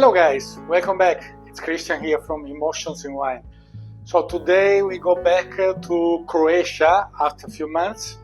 Hello guys, welcome back. It's Christian here from Emotions in Wine. So today we go back to Croatia after a few months.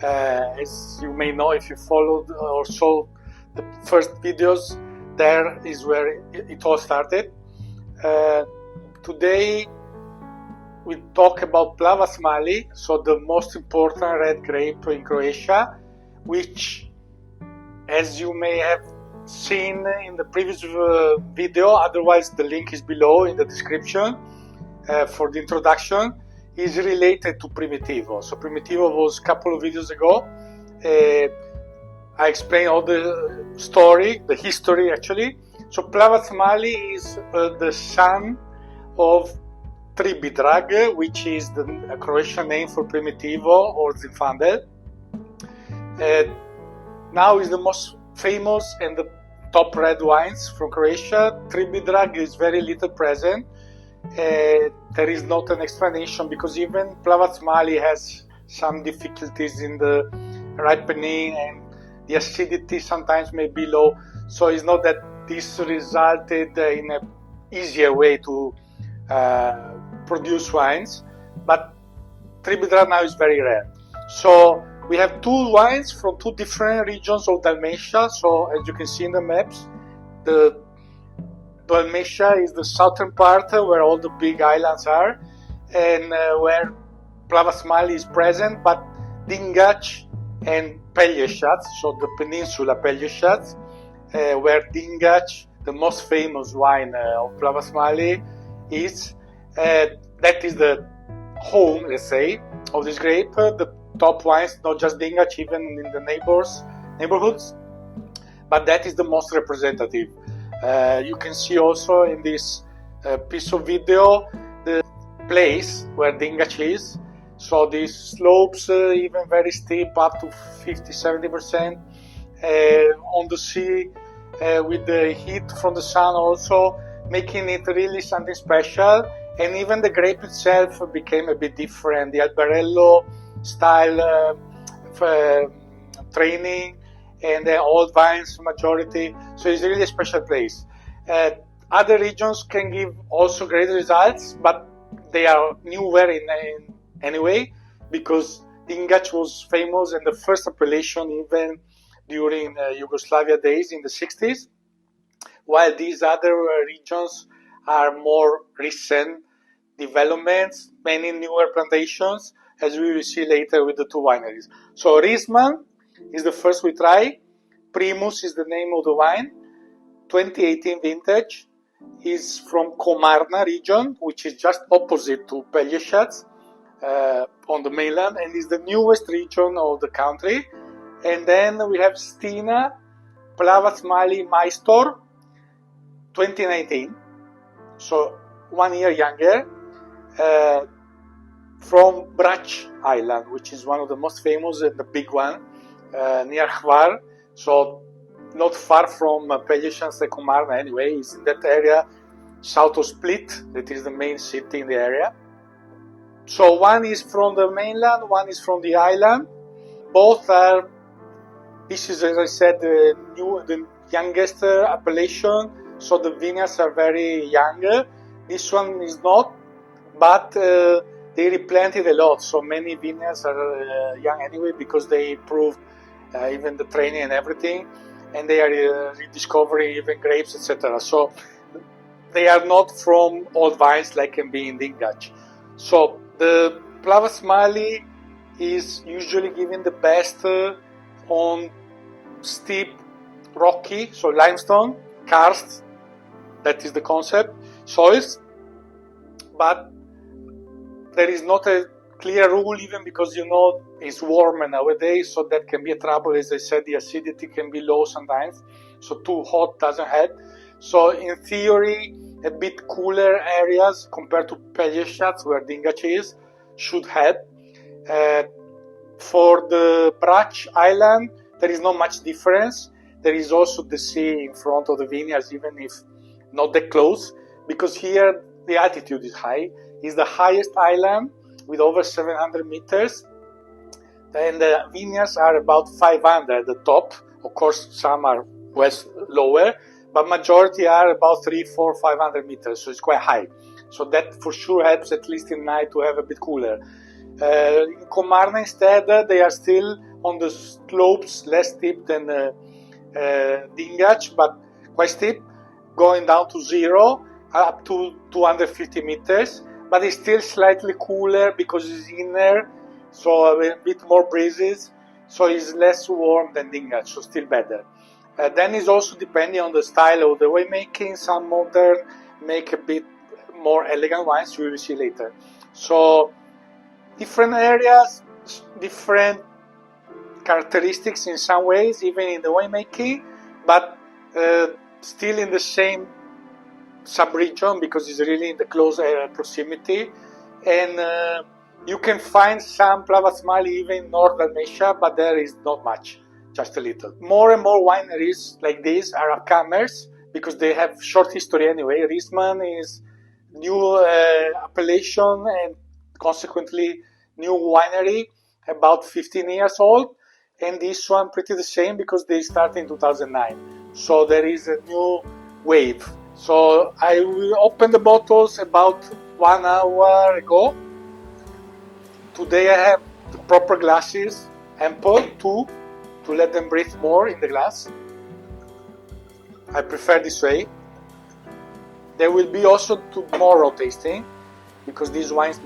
As you may know, if you followed or saw the first videos, there is where it all started. Today we talk about Plavac Mali, so the most important red grape in Croatia, which, as you may have seen in the previous video, otherwise the link is below in the description for the introduction, is related to Primitivo. So Primitivo was a couple of videos ago. I explained all the story, the history actually. So Plavac Mali is the son of Tribidrag, which is the Croatian name for Primitivo or Zinfandel. Now is the most famous and the top red wines from Croatia. Tribidrag is very little present. There is not an explanation because even Plavac Mali has some difficulties in the ripening and the acidity sometimes may be low. So it's not that this resulted in an easier way to produce wines, but Tribidrag now is very rare. So we have two wines from two different regions of Dalmatia. So as you can see in the maps, the Dalmatia is the southern part where all the big islands are, and where Plavac Mali is present, but Dingač and Pelješac, so the peninsula Pelješac, where Dingač, the most famous wine of Plavac Mali, is. That is the home, let's say, of this grape. The top wines, not just Dingač, even in the neighborhoods, but that is the most representative. You can see also in this piece of video the place where Dingač is. So these slopes, even very steep, up to 50-70%, on the sea, with the heat from the sun also, making it really something special. And even the grape itself became a bit different. The Albarello style training and the old vines majority. So it's really a special place. Other regions can give also great results, but they are newer in any way, because Dingač was famous and the first appellation even during Yugoslavia days in the 60s, while these other regions are more recent developments, many newer plantations, as we will see later with the two wineries. So Rizman is the first we try. Primus is the name of the wine. 2018 vintage, is from Komarna region, which is just opposite to Pelješac on the mainland, and is the newest region of the country. And then we have Stina, Plavac Mali Majstor, 2019, so 1 year younger, from Brač island, which is one of the most famous and the big one, near Hvar, so not far from Pelješac and Komarna anyway. It's in that area south of Split, that is the main city in the area. So one is from the mainland, one is from the island. Both are, this is, as I said, the youngest appellation, so the vineyards are very young. This one is not, but they replanted a lot, so many vineyards are young anyway, because they improved even the training and everything, and they are rediscovering even grapes, etc. So they are not from old vines like can be in Dingač. So the Plavac Mali is usually given the best on steep, rocky, so limestone, karst, that is the concept, soils, but there is not a clear rule, even because it's warmer nowadays, so that can be a trouble. As I said, the acidity can be low sometimes, so too hot doesn't help. So in theory, a bit cooler areas compared to Pelješac, where Dingač is, should help. For the Brač island, there is not much difference. There is also the sea in front of the vineyards, even if not that close, because here the altitude is high. It's the highest island with over 700 meters, and the vineyards are about 500 at the top. Of course, some are lower, but majority are about 300, 400, 500 meters, so it's quite high. So that for sure helps, at least in night, to have a bit cooler. In Komarna instead, they are still on the slopes, less steep than Dingač, but quite steep, going down to 0, up to 250 meters, but it's still slightly cooler because it's inner, so a bit more breezes, so it's less warm than Dingač, so still better. Then it's also depending on the style of the winemaking. Some modern make a bit more elegant wines, we will see later. So different areas, different characteristics in some ways, even in the winemaking, but still in the same sub-region because it's really in the close proximity. And you can find some Plavac Mali even in North Dalmatia, but there is not much, just a little. More and more wineries like this are upcomers because they have short history anyway. Rizman is new appellation and consequently new winery, about 15 years old, and this one pretty the same because they started in 2009. So there is a new wave. So I will open the bottles about 1 hour ago. Today I have the proper glasses, ample, 2, to let them breathe more in the glass. I prefer this way. There will be also tomorrow tasting because these wines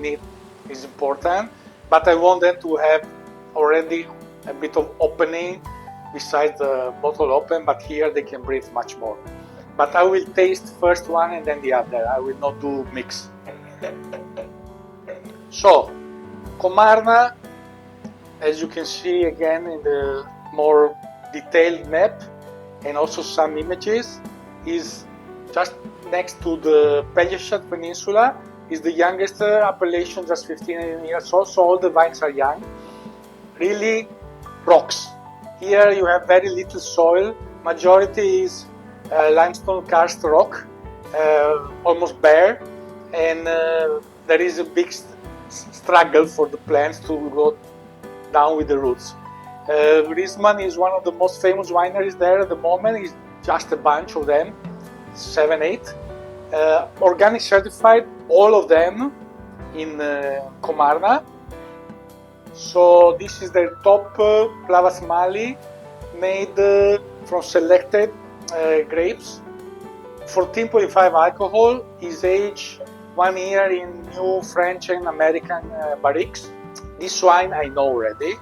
is important, but I want them to have already a bit of opening besides the bottle open, but here they can breathe much more. But I will taste first one and then the other. I will not do mix. So, Komarna, as you can see again in the more detailed map and also some images, is just next to the Pelješac Peninsula, is the youngest appellation, just 15 years old, so all the vines are young. Really rocks. Here you have very little soil, majority is limestone karst rock, almost bare, and there is a big struggle for the plants to go down with the roots. Rizman is one of the most famous wineries there at the moment. It's just a bunch of them, 7, 8. Organic certified, all of them in Komarna. So this is their top Plavac Mali, made from selected grapes. 14.5 alcohol, is aged 1 year in new French and American barriques. This wine I know already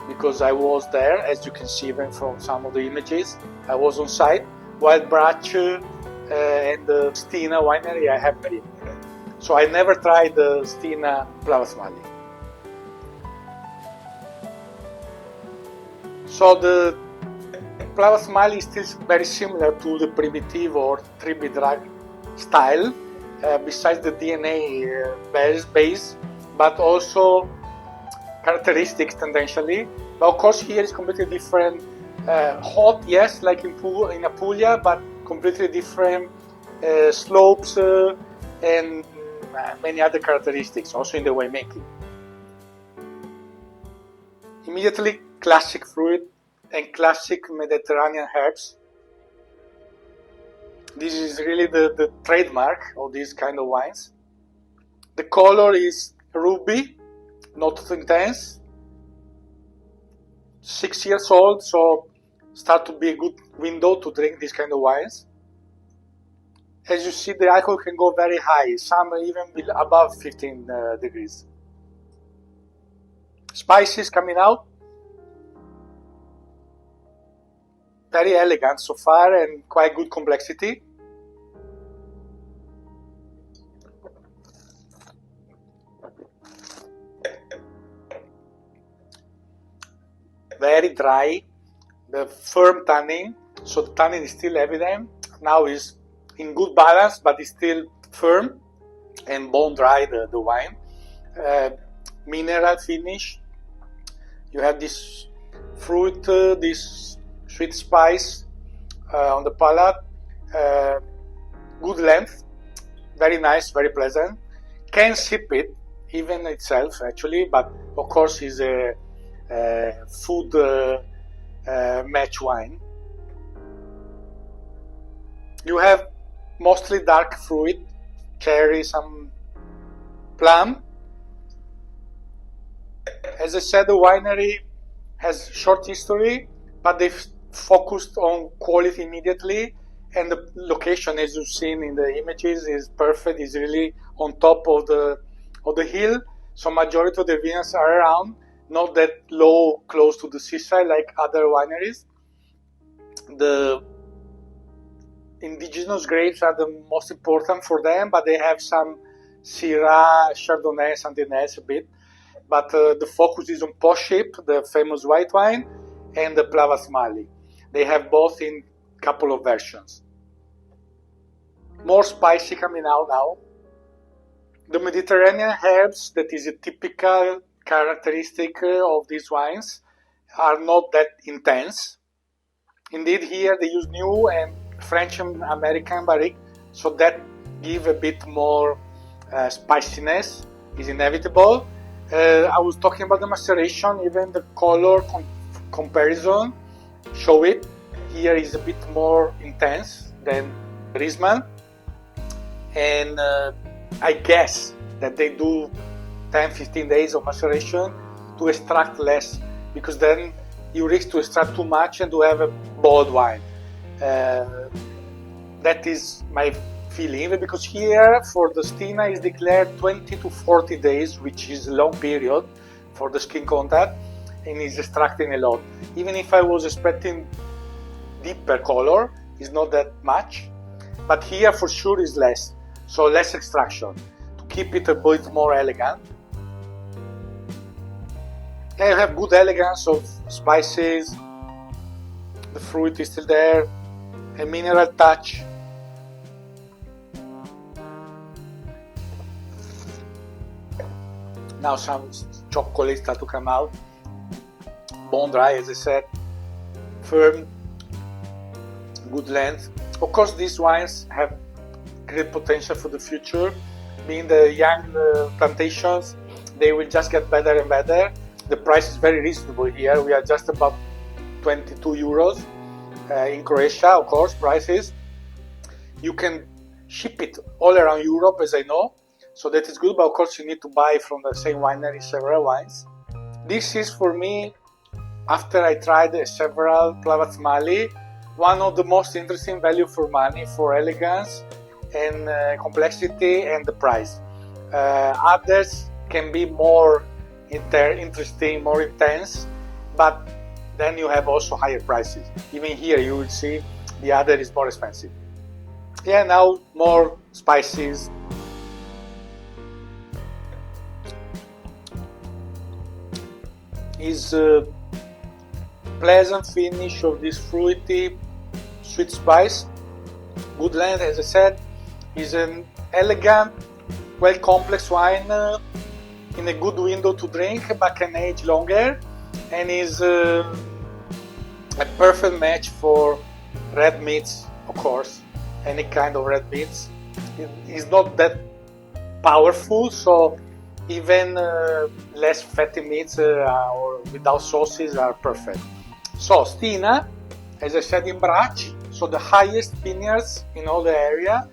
because I was there, as you can see even from some of the images. I was on site, while Brač and the Stina winery I have been. So I never tried the Stina Plavac Mali. So the Plavac Mali is still very similar to the Primitivo or Tribidrag style, besides the DNA base, but also characteristics tendentially. But of course here is completely different. Hot, yes, like in Apulia, but completely different slopes and many other characteristics, also in the winemaking. Immediately classic fruit and classic Mediterranean herbs. This is really the trademark of these kind of wines. The color is ruby, not too intense. 6 years old, so start to be a good window to drink these kind of wines. As you see, the alcohol can go very high, some even above 15 degrees. Spices coming out. Very elegant so far and quite good complexity. Very dry, the firm tannin, so the tannin is still evident. Now is in good balance, but it's still firm and bone dry, the wine. Mineral finish. You have this fruit, this sweet spice on the palate. Good length, very nice, very pleasant. Can sip it, even itself actually, but of course is a food match wine. You have mostly dark fruit, cherry, some plum. As I said, the winery has short history, but they've focused on quality immediately, and the location, as you've seen in the images, is perfect. It's really on top of the hill, so majority of the vineyards are around, not that low, close to the seaside like other wineries. The indigenous grapes are the most important for them, but they have some Syrah, Chardonnay, something else a bit. But the focus is on Poship, the famous white wine, and the Plavac Mali. They have both in a couple of versions. More spicy coming out now. The Mediterranean herbs, that is a typical characteristic of these wines, are not that intense. Indeed, here they use new and French and American barrique, so that give a bit more spiciness, is inevitable. I was talking about the maceration, even the color comparison show it. Here is a bit more intense than Rizman, and I guess that they do 10-15 days of maceration to extract less, because then you risk to extract too much and to have a bold wine. That is my feeling, because here for the Stina is declared 20 to 40 days, which is a long period for the skin contact, and is extracting a lot. Even if I was expecting deeper color, it's not that much, but here for sure is less, so less extraction to keep it a bit more elegant. I have good elegance of spices, the fruit is still there, a mineral touch. Now some chocolate start to come out. Bone dry, as I said, firm, good length. Of course, these wines have great potential for the future. Being the young plantations, they will just get better and better. The price is very reasonable here. We are just about 22 euros in Croatia, of course, prices. You can ship it all around Europe, as I know, so that is good, but of course you need to buy from the same winery several wines. This is for me, after I tried several Plavac Mali, one of the most interesting value for money, for elegance and complexity and the price. Others can be more interesting, more intense, but then you have also higher prices. Even here you will see the other is more expensive. Yeah, now more spices. Is a pleasant finish of this fruity sweet spice. Good length, as I said, is an elegant, well complex wine in a good window to drink, but can age longer, and is a perfect match for red meats, of course, any kind of red meats. It is not that powerful, so even less fatty meats or without sauces are perfect. So Stina, as I said, in Brač, so the highest vineyards in all the area,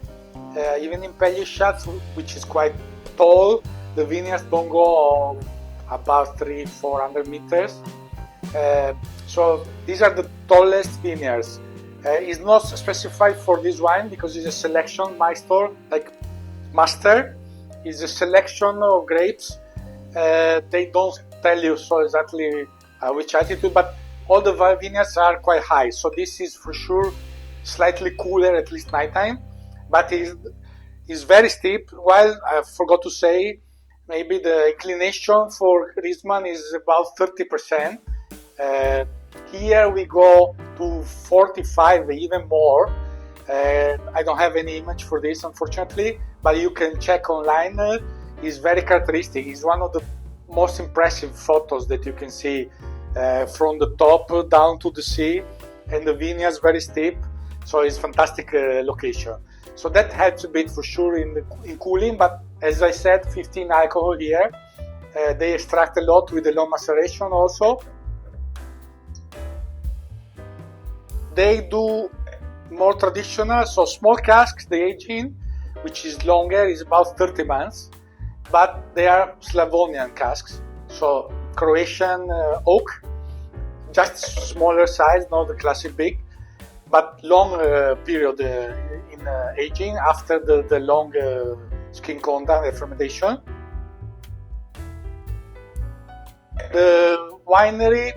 even in Pelješac, which is quite tall, the vineyards don't go about 300-400 meters. So these are the tallest vineyards. It's not specified for this wine because it's a selection, Majstor, like master. Is a selection of grapes. They don't tell you so exactly which altitude, but all the vineyards are quite high. So this is for sure slightly cooler, at least nighttime, but is very steep. While I forgot to say, maybe the inclination for Rizman is about 30%. Here we go to 45, even more. I don't have any image for this, unfortunately, but you can check online. It's very characteristic. It's one of the most impressive photos that you can see from the top down to the sea, and the vineyards very steep, so it's fantastic location. So that helps a bit for sure in cooling, but as I said, 15 alcohol here. They extract a lot with the long maceration also. They do more traditional, so small casks, the aging, which is longer, is about 30 months, but they are Slavonian casks, so Croatian oak, just smaller size, not the classic big, but long period in aging after the long skin contact and fermentation. The winery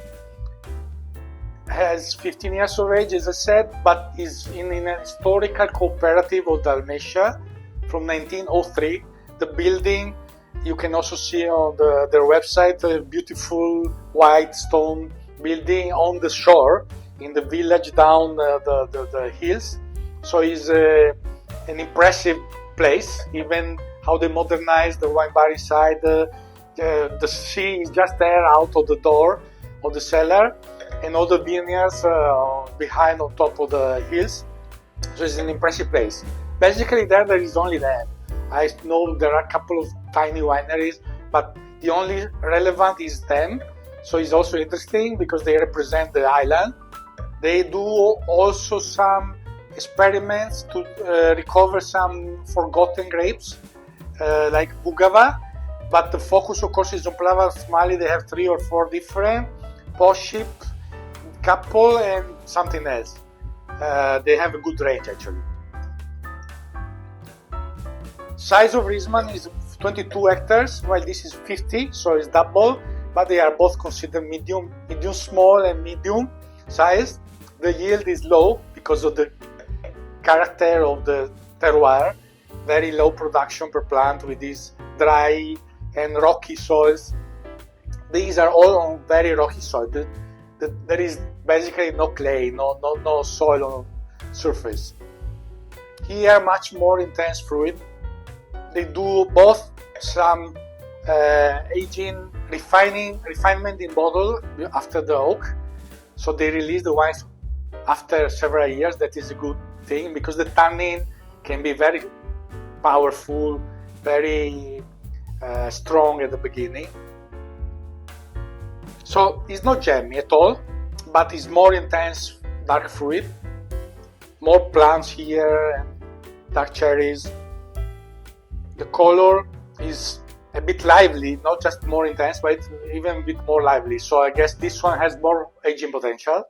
has 15 years of age, as I said, but is in a historical cooperative of Dalmatia from 1903. The building, you can also see on their website, a beautiful white stone building on the shore in the village down the hills. So it's an impressive place, even how they modernized the wine bar inside. The sea is just there out of the door of the cellar, and all the vineyards behind on top of the hills. So it's an impressive place. Basically there is only them. I know there are a couple of tiny wineries, but the only relevant is them. So it's also interesting because they represent the island. They do also some experiments to recover some forgotten grapes, like Bugava, but the focus of course is on Plavac Mali. They have 3 or 4 different, Poship, couple and something else. They have a good range actually. Size of Rizman is 22 hectares, while this is 50, so it's double, but they are both considered medium small and medium size. The yield is low because of the character of the terroir, very low production per plant with these dry and rocky soils. These are all on very rocky soil. There is basically no clay, no soil on surface. Here much more intense fruit. They do both some aging, refinement in bottle after the oak. So they release the wines after several years. That is a good thing because the tannin can be very powerful, very strong at the beginning. So it's not jammy at all, but it's more intense dark fruit, more plants here and dark cherries. The color is a bit lively, not just more intense, but it's even a bit more lively. So I guess this one has more aging potential.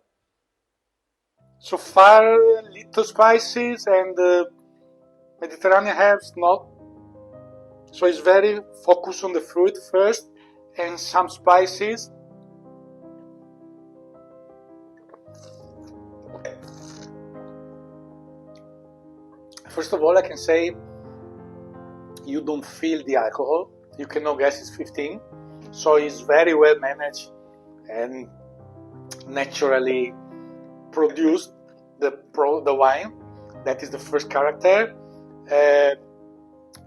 So far, little spices and Mediterranean herbs, not. So it's very focused on the fruit first and some spices. First of all, I can say you don't feel the alcohol. You cannot guess it's 15. So it's very well managed and naturally produced, the wine. That is the first character.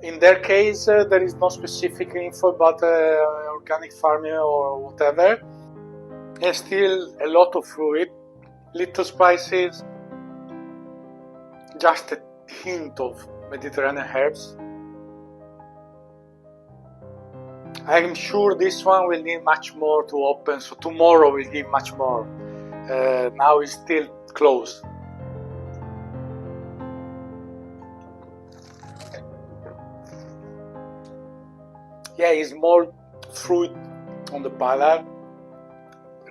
In their case, there is no specific info about organic farming or whatever. There's still a lot of fruit, little spices, just a hint of Mediterranean herbs. I'm sure this one will need much more to open, so tomorrow will give much more. Now it's still closed. Yeah, it's more fruit on the palate,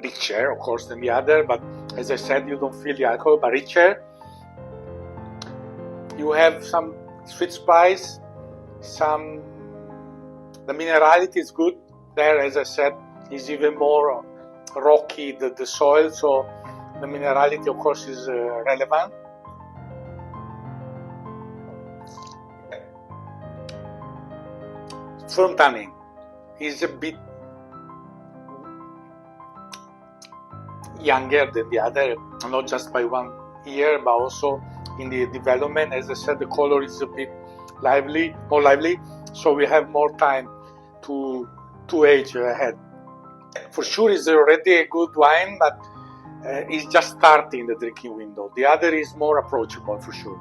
richer of course than the other, but as I said, you don't feel the alcohol, but richer. You have some sweet spice, the minerality is good. There, as I said, is even more rocky, the soil, so the minerality of course is relevant. Firm tannin is a bit younger than the other, not just by 1 year, but also in the development. As I said, the color is a bit more lively, so we have more time to age ahead. For sure, it's already a good wine, but it's just starting the drinking window. The other is more approachable for sure.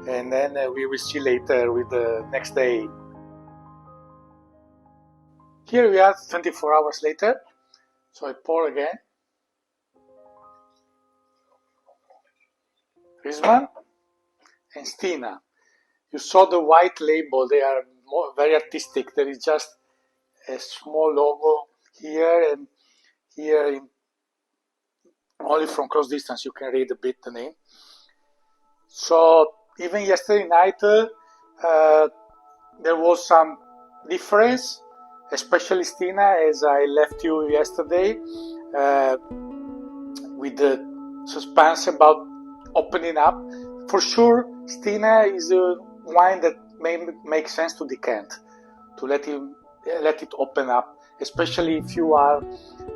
And then we will see later with the next day. Here we are 24 hours later, so I pour again. Rizman and Stina. You saw the white label, they are very artistic. There is just a small logo here and here, only from close distance you can read a bit the name. So even yesterday night there was some difference, especially Stina, as I left you yesterday with the suspense about opening up. For sure, Stina is a wine that make sense to decant, to let it open up, especially if you are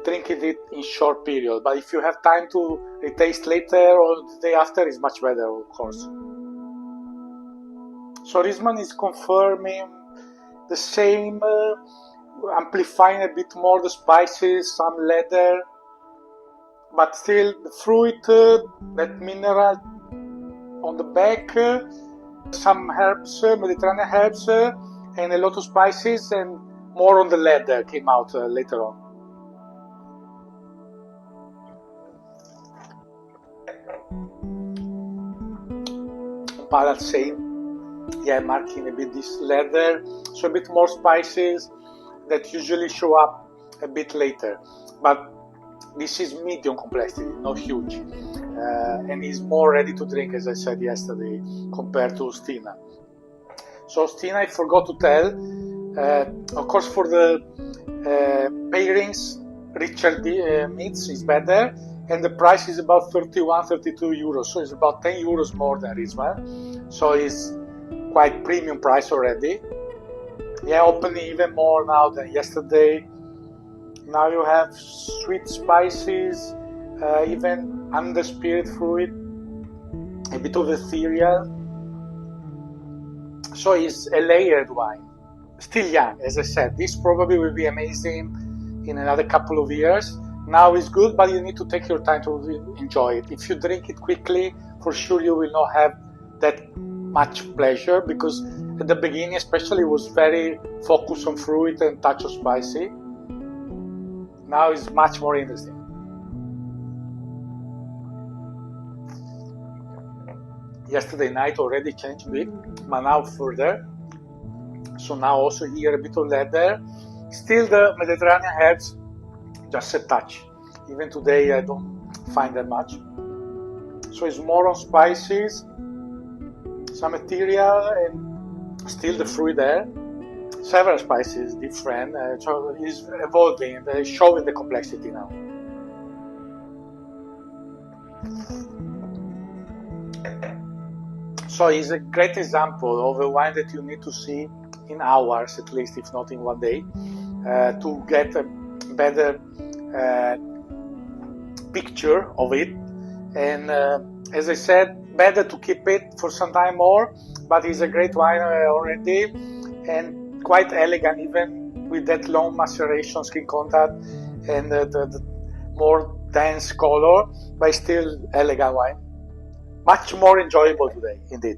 drinking it in short period. But if you have time to retaste later or the day after, it's much better, of course. So Rizman is confirming the same, amplifying a bit more the spices, some leather, but still the fruit, that mineral on the back, some herbs, Mediterranean herbs, and a lot of spices, and more on the leather came out later on. Palate same, yeah, marking a bit this leather, so a bit more spices that usually show up a bit later, but this is medium complexity, not huge, and is more ready to drink, as I said yesterday, compared to Stina. So Stina, I forgot to tell, of course for the pairings, richer meats is better, and the price is about 31-32 euros, so it's about 10 euros more than Rizman, so it's quite premium price already. Yeah, opening even more now than yesterday. Now you have sweet spices, even under spirit fruit, a bit of ethereal. So it's a layered wine. Still young, as I said. This probably will be amazing in another couple of years. Now it's good, but you need to take your time to enjoy it. If you drink it quickly, for sure you will not have that much pleasure, because at the beginning especially it was very focused on fruit and touch of spicy. Now it's much more interesting. Yesterday night already changed a bit, but now further. So now also here a bit of leather. Still the Mediterranean herbs, just a touch. Even today I don't find that much. So it's more on spices, some ethereal, and still the fruit there. Several spices, different, so it's evolving, it's showing the complexity now. So it's a great example of a wine that you need to see in hours, at least, if not in one day, to get a better picture of it. And as I said, better to keep it for some time more, but it's a great wine already, and quite elegant, even with that long maceration, skin contact, and the more dense color, but still elegant wine. Much more enjoyable today, indeed.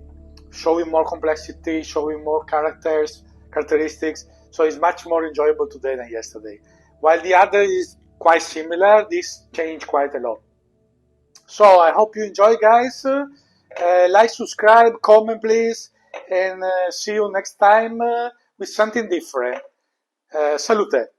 Showing more complexity, showing more characteristics. So it's much more enjoyable today than yesterday. While the other is quite similar, this changed quite a lot. So I hope you enjoy, guys. Like, subscribe, comment, please, and see you next time with something different. Salute.